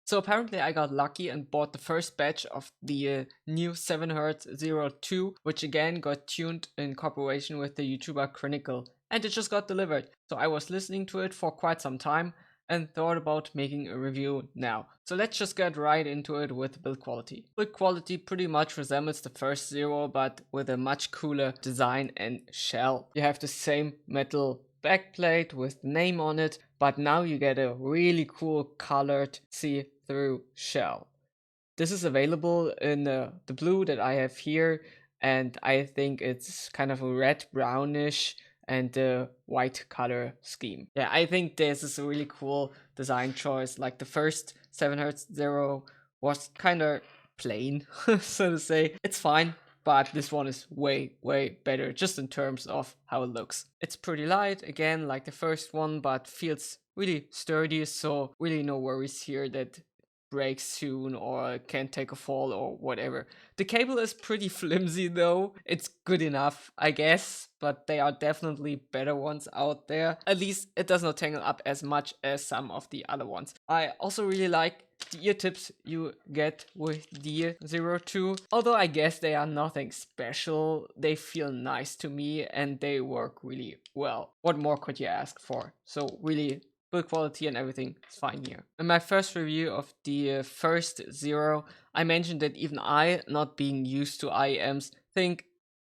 So apparently I got lucky and bought the first batch of the new 7Hz Zero 2, which again got tuned in cooperation with the YouTuber Crinacle, and it just got delivered. So I was listening to it for quite some time and thought about making a review now. So let's just get right into it with build quality. Build quality pretty much resembles the first Zero, but with a much cooler design and shell. You have the same metal backplate with the name on it, but now you get a really cool colored see-through shell. This is available in the blue that I have here, and I think it's kind of a red brownish and a white color scheme. Yeah, I think this is a really cool design choice. Like the first 7Hz Zero was kind of plain, so to say. It's fine, but this one is way better just in terms of how it looks. It's pretty light, again, like the first one, but feels really sturdy, so really no worries here that breaks soon or can't take a fall or whatever. The cable is pretty flimsy though. It's good enough, I guess, but there are definitely better ones out there. At least it does not tangle up as much as some of the other ones. I also really like the ear tips you get with the Zero 2. Although I guess they are nothing special, they feel nice to me and they work really well. What more could you ask for? So really, build quality and everything is fine here. In my first review of the first Zero, I mentioned that even I, not being used to IEMs, think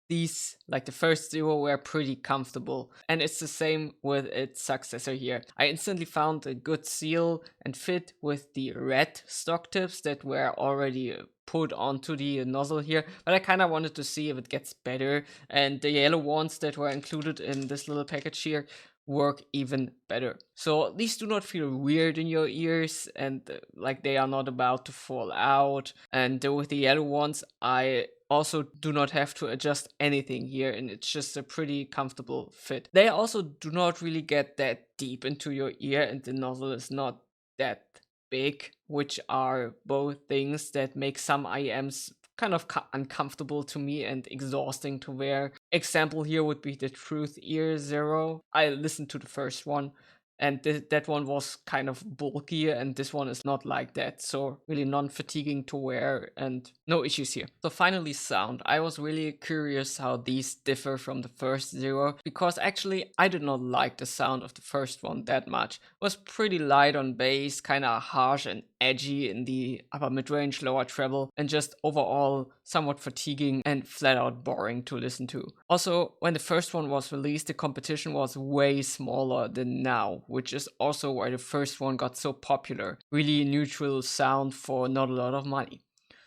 these, like the first Zero, were pretty comfortable. And it's the same with its successor here. I instantly found a good seal and fit with the red stock tips that were already put onto the nozzle here, but I kind of wanted to see if it gets better, and the yellow ones that were included in this little package here work even better. So these do not feel weird in your ears and like they are not about to fall out. And with the yellow ones, I also do not have to adjust anything here, and it's just a pretty comfortable fit. They also do not really get that deep into your ear, and the nozzle is not that big, which are both things that make some IEMs kind of uncomfortable to me and exhausting to wear. Example here would be the Truth Ear Zero. I listened to the first one and that one was kind of bulky, and this one is not like that, so really non-fatiguing to wear and no issues here. So finally, sound. I was really curious how these differ from the first Zero, because actually I did not like the sound of the first one that much. It was pretty light on bass, kind of harsh and edgy in the upper mid-range, lower treble, and just overall somewhat fatiguing and flat out boring to listen to. Also, when the first one was released, the competition was way smaller than now, which is also why the first one got so popular. Really neutral sound for not a lot of money.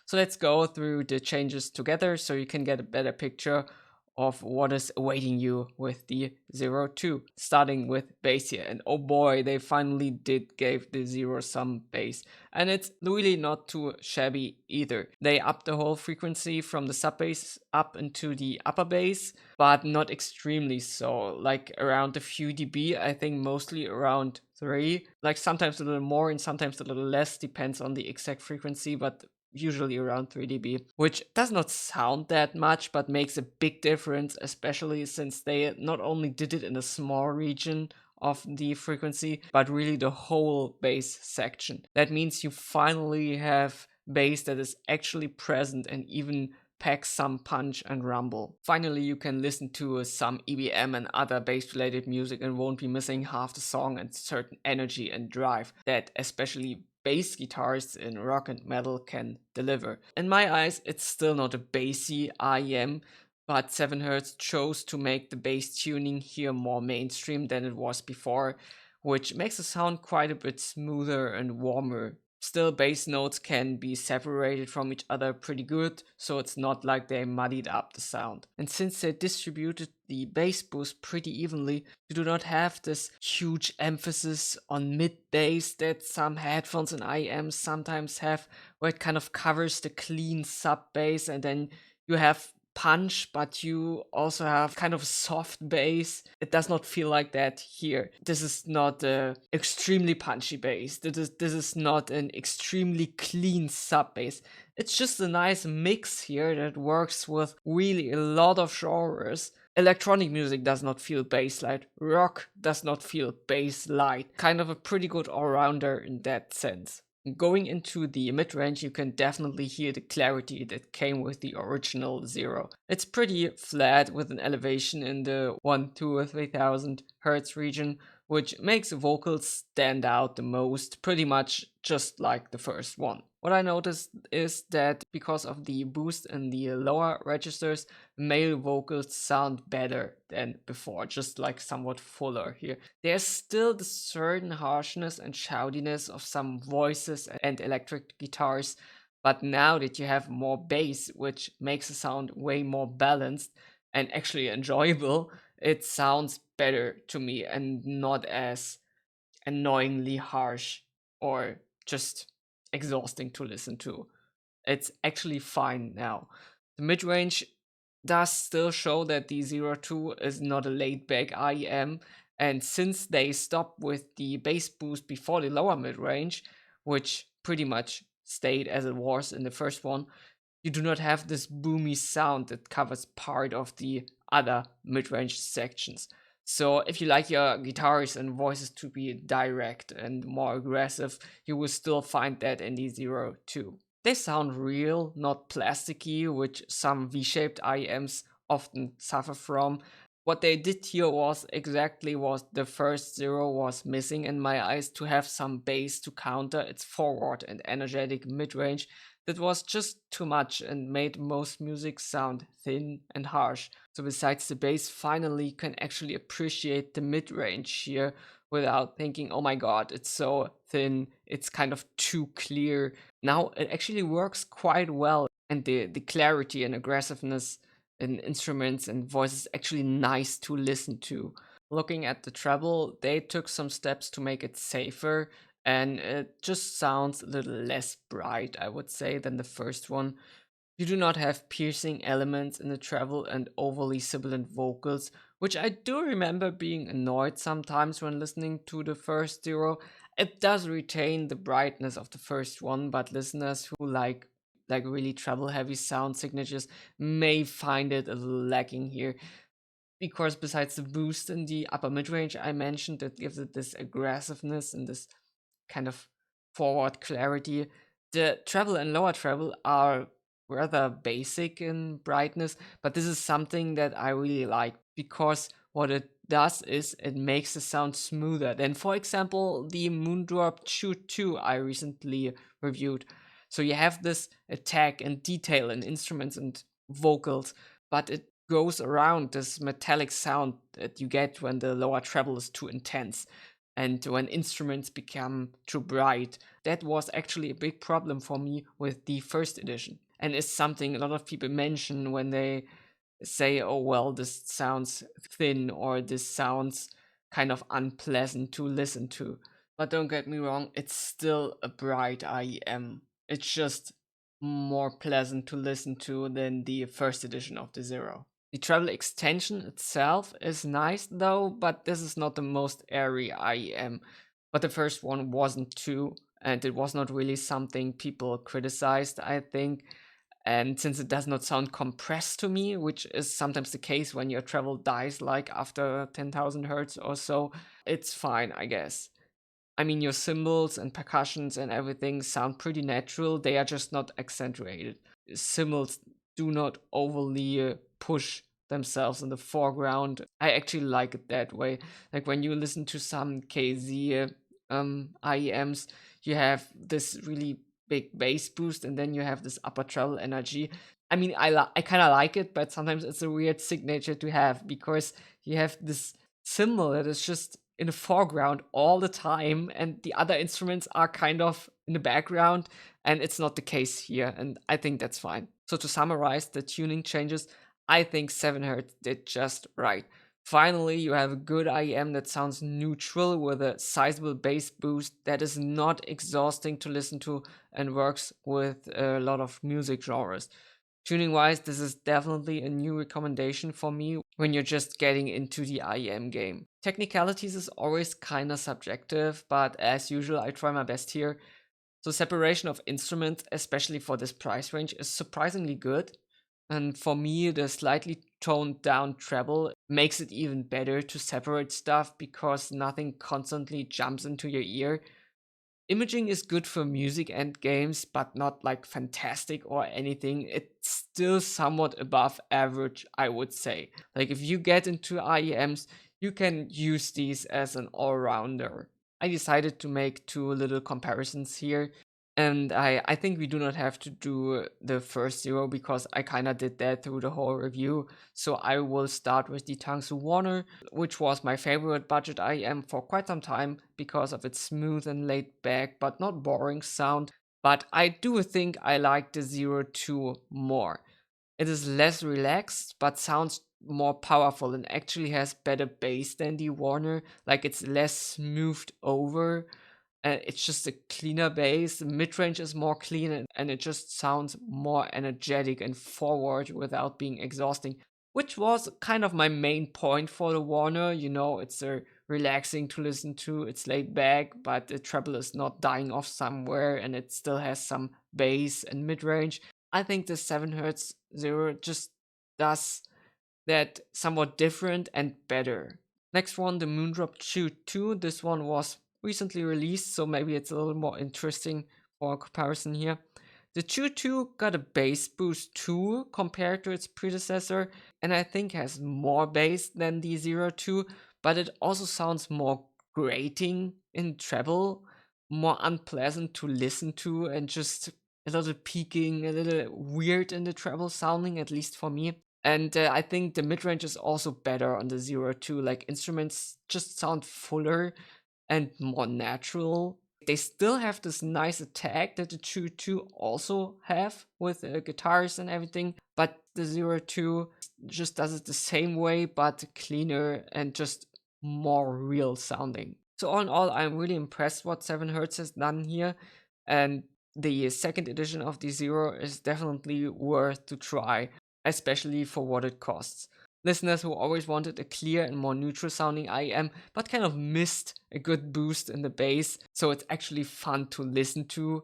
So let's go through the changes together so you can get a better picture of what is awaiting you with the Zero 2. Starting with bass here, and oh boy, they finally gave the Zero some bass, and it's really not too shabby either. They upped the whole frequency from the sub bass up into the upper bass, but not extremely so, like around a few dB. I think mostly around 3, like sometimes a little more and sometimes a little less, depends on the exact frequency, but usually around 3 dB, which does not sound that much, but makes a big difference, especially since they not only did it in a small region of the frequency, but really the whole bass section. That means you finally have bass that is actually present and even packs some punch and rumble. Finally, you can listen to some EBM and other bass-related music and won't be missing half the song and certain energy and drive that especially bass guitars in rock and metal can deliver. In my eyes, it's still not a bassy IEM, but 7Hz chose to make the bass tuning here more mainstream than it was before, which makes the sound quite a bit smoother and warmer. Still, bass notes can be separated from each other pretty good, so it's not like they muddied up the sound. And since they distributed the bass boost pretty evenly, you do not have this huge emphasis on mid bass that some headphones and IEMs sometimes have, where it kind of covers the clean sub bass and then you have punch, but you also have kind of soft bass. It does not feel like that here. This is not a extremely punchy bass. This is not an extremely clean sub bass. It's just a nice mix here that works with really a lot of genres. Electronic music does not feel bass light. Rock does not feel bass light. Kind of a pretty good all-rounder in that sense. Going into the mid-range, you can definitely hear the clarity that came with the original Zero. It's pretty flat with an elevation in the 1, 2, or 3000 hertz region, which makes vocals stand out the most, pretty much just like the first one. What I noticed is that because of the boost in the lower registers, male vocals sound better than before, just like somewhat fuller here. There's still the certain harshness and shoutiness of some voices and electric guitars, but now that you have more bass, which makes the sound way more balanced and actually enjoyable, it sounds better to me and not as annoyingly harsh or just exhausting to listen to. It's actually fine now. The mid range does still show that the Zero 2 is not a laid back IEM, and since they stopped with the bass boost before the lower mid range, which pretty much stayed as it was in the first one, you do not have this boomy sound that covers part of the other mid range sections. So, if you like your guitars and voices to be direct and more aggressive, you will still find that in the Zero 2. They sound real, not plasticky, which some V-shaped IEMs often suffer from. What they did here was exactly what the first Zero was missing in my eyes, to have some bass to counter its forward and energetic mid-range that was just too much and made most music sound thin and harsh. So besides the bass, finally can actually appreciate the mid-range here without thinking, oh my god, it's so thin, it's kind of too clear. Now it actually works quite well, and the clarity and aggressiveness in instruments and voices actually nice to listen to. Looking at the treble, they took some steps to make it safer, and it just sounds a little less bright, I would say, than the first one. You do not have piercing elements in the treble and overly sibilant vocals, which I do remember being annoyed sometimes when listening to the first Zero. It does retain the brightness of the first one, but listeners who like really treble heavy sound signatures may find it a little lacking here. Because besides the boost in the upper mid range I mentioned, that gives it this aggressiveness and this kind of forward clarity. The treble and lower treble are rather basic in brightness, but this is something that I really like because what it does is it makes the sound smoother than, for example, the Moondrop Chu 2 I recently reviewed. So you have this attack and detail in instruments and vocals, but it goes around this metallic sound that you get when the lower treble is too intense and when instruments become too bright. That was actually a big problem for me with the first edition, and is something a lot of people mention when they say, oh, well, this sounds thin or this sounds kind of unpleasant to listen to. But don't get me wrong, it's still a bright IEM. It's just more pleasant to listen to than the first edition of the Zero. The treble extension itself is nice though, but this is not the most airy IEM. But the first one wasn't too, and it was not really something people criticized, I think. And since it does not sound compressed to me, which is sometimes the case when your treble dies like after 10,000 hertz or so, it's fine, I guess. I mean, your cymbals and percussions and everything sound pretty natural, they are just not accentuated. Cymbals do not overly push themselves in the foreground. I actually like it that way. Like when you listen to some KZ IEMs, you have this really big bass boost and then you have this upper treble energy. I mean, I kind of like it, but sometimes it's a weird signature to have because you have this cymbal that is just in the foreground all the time and the other instruments are kind of in the background, and it's not the case here, and I think that's fine. So to summarize the tuning changes, I think 7Hz did just right. Finally, you have a good IEM that sounds neutral with a sizable bass boost that is not exhausting to listen to and works with a lot of music genres. Tuning wise, this is definitely a new recommendation for me when you're just getting into the IEM game. Technicalities is always kinda subjective, but as usual, I try my best here. So, separation of instruments, especially for this price range, is surprisingly good. And for me, the slightly toned down treble makes it even better to separate stuff because nothing constantly jumps into your ear. Imaging is good for music and games, but not like fantastic or anything. It's still somewhat above average, I would say. Like if you get into IEMs, you can use these as an all-rounder. I decided to make two little comparisons here. And I think we do not have to do the first zero because I kind of did that through the whole review. So I will start with the Tangzu Waner, which was my favorite budget IEM for quite some time because of its smooth and laid back but not boring sound. But I do think I like the Zero 2 more. It is less relaxed but sounds more powerful and actually has better bass than the Warner. Like it's less smoothed over. It's just a cleaner bass. The mid-range is more clean and it just sounds more energetic and forward without being exhausting, which was kind of my main point for the Warner. You know, it's relaxing to listen to, it's laid back, but the treble is not dying off somewhere and it still has some bass and mid-range. I think the 7 Hz Zero just does that somewhat different and better. Next one, the Moondrop Chu 2. This one was recently released, so maybe it's a little more interesting for a comparison here. The Chu 2 got a bass boost too compared to its predecessor, and I think has more bass than the Zero 2, but it also sounds more grating in treble, more unpleasant to listen to, and just a little peaking, a little weird in the treble sounding, at least for me. And I think the mid range is also better on the Zero 2. Like instruments just sound fuller and more natural. They still have this nice attack that the Chu 2 also have with guitars and everything, but the Zero 2 just does it the same way, but cleaner and just more real sounding. So all in all, I'm really impressed what 7 Hz has done here, and the second edition of the Zero is definitely worth to try, especially for what it costs. Listeners who always wanted a clear and more neutral sounding IEM, but kind of missed a good boost in the bass, so it's actually fun to listen to,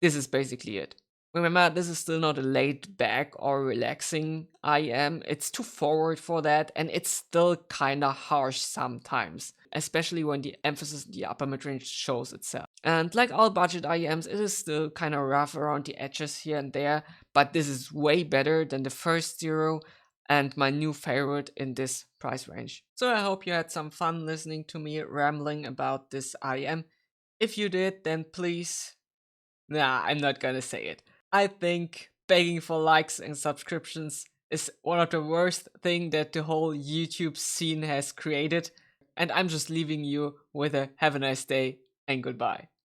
this is basically it. Remember, this is still not a laid back or relaxing IEM, it's too forward for that, and it's still kinda harsh sometimes, especially when the emphasis in the upper midrange shows itself. And like all budget IEMs, it is still kinda rough around the edges here and there, but this is way better than the first Zero and my new favorite in this price range. So I hope you had some fun listening to me rambling about this IEM. If you did, then please, nah, I'm not gonna say it. I think begging for likes and subscriptions is one of the worst thing that the whole YouTube scene has created. And I'm just leaving you with a have a nice day and goodbye.